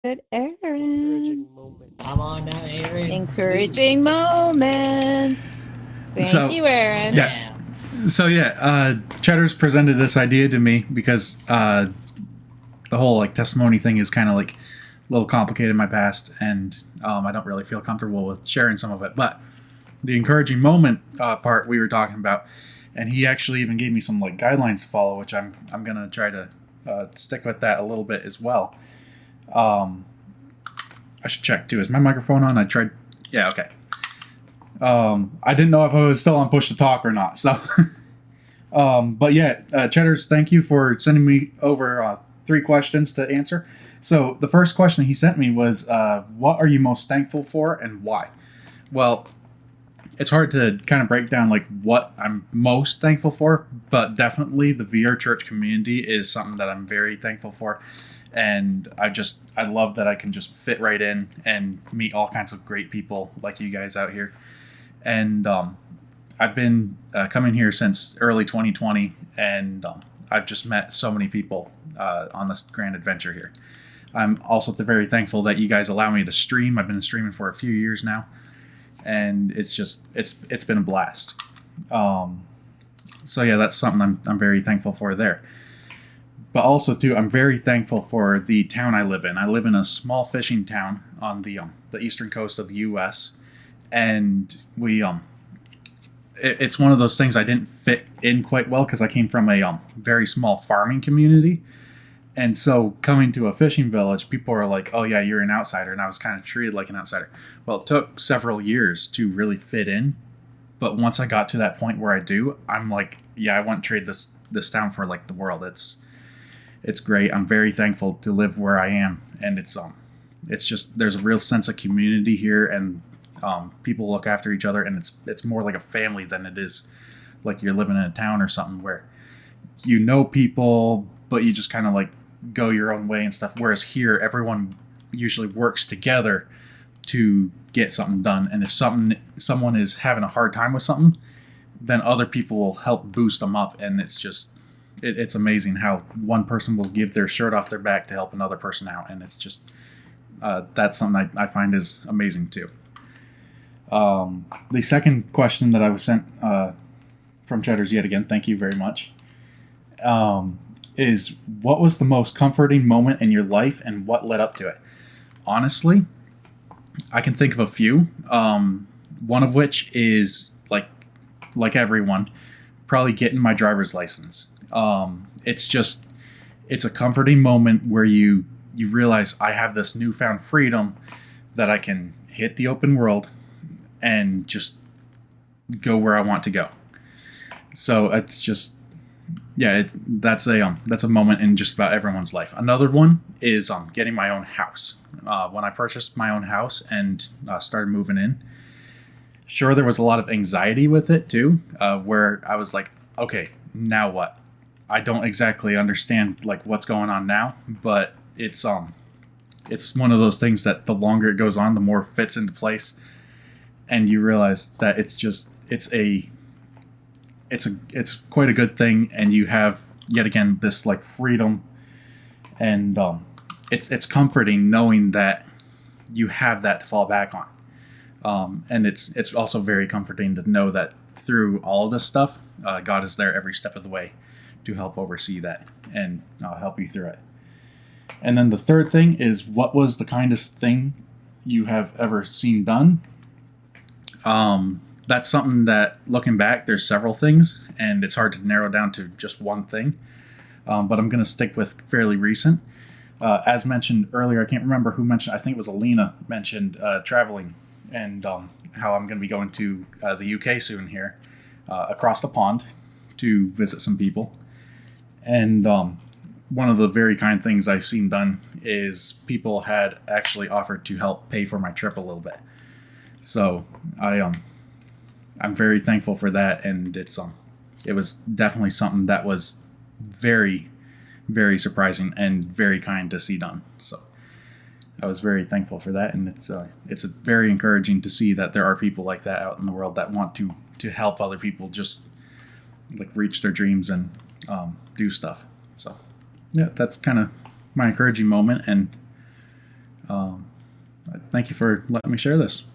Good, Aaron. Encouraging moment. Come on now, Aaron. Encouraging moment. Thank So, you, Aaron. yeah. Yeah. Cheddar's presented this idea to me because the whole like testimony thing is kind of like a little complicated in my past, and I don't really feel comfortable with sharing some of it. But the encouraging moment part we were talking about, and he actually even gave me some like guidelines to follow, which I'm gonna try to stick with that a little bit as well. Um, I should check too. Is my microphone on? I tried. Yeah, okay. I didn't know if I was still on push to talk or not. So, but yeah, Cheddars, thank you for sending me over 3 questions to answer. So the first question he sent me was, "What are you most thankful for and why?" Well, it's hard to kind of break down like what I'm most thankful for, but definitely the VR church community is something that I'm very thankful for. And I love that I can just fit right in and meet all kinds of great people like you guys out here. And I've been coming here since early 2020, and I've just met so many people on this grand adventure here. I'm also very thankful that you guys allow me to stream. I've been streaming for a few years now, and it's been a blast. Um, so yeah, that's something I'm very thankful for there. But also too, I'm very thankful for the town I live in. I live in a small fishing town on the eastern coast of the U.S. and it's one of those things I didn't fit in quite well because I came from a very small farming community, and so coming to a fishing village, people are like, "Oh yeah, you're an outsider," and I was kind of treated like an outsider. Well, it took several years to really fit in, but once I got to that point where I do, I'm like, "Yeah, I want to trade this town for like the world." It's great. I'm very thankful to live where I am, and it's just there's a real sense of community here, and people look after each other, and it's more like a family than it is like you're living in a town or something where you know people, but you just kind of like go your own way and stuff. Whereas here, everyone usually works together to get something done, and if someone is having a hard time with something, then other people will help boost them up, and it's amazing how one person will give their shirt off their back to help another person out, and it's just that's something I find is amazing too. The second question that I was sent from Cheddars yet again, thank you very much, is what was the most comforting moment in your life and what led up to it? Honestly, I can think of a few. One of which is like everyone, probably getting my driver's license. It's a comforting moment where you realize I have this newfound freedom that I can hit the open world and just go where I want to go. So it's just yeah, that's a moment in just about everyone's life. Another one is getting my own house. When I purchased my own house and started moving in, sure there was a lot of anxiety with it too, where I was like, okay, now what? I don't exactly understand like what's going on now, but it's one of those things that the longer it goes on, the more it fits into place, and you realize that it's quite a good thing, and you have yet again this like freedom, and it's comforting knowing that you have that to fall back on, and it's also very comforting to know that through all of this stuff, God is there every step of the way to help oversee that and help you through it. And then the third thing is, what was the kindest thing you have ever seen done? That's something that, looking back, there's several things, and it's hard to narrow down to just one thing. But I'm going to stick with fairly recent. As mentioned earlier, I can't remember who mentioned. I think it was Alina mentioned traveling and how I'm going to be going to the UK soon here, across the pond, to visit some people. And one of the very kind things I've seen done is people had actually offered to help pay for my trip a little bit. So I'm very thankful for that, and it was definitely something that was very, very surprising and very kind to see done. So I was very thankful for that, and it's very encouraging to see that there are people like that out in the world that want to help other people just like reach their dreams and do stuff. So yeah, that's kind of my encouraging moment, and Thank you for letting me share this.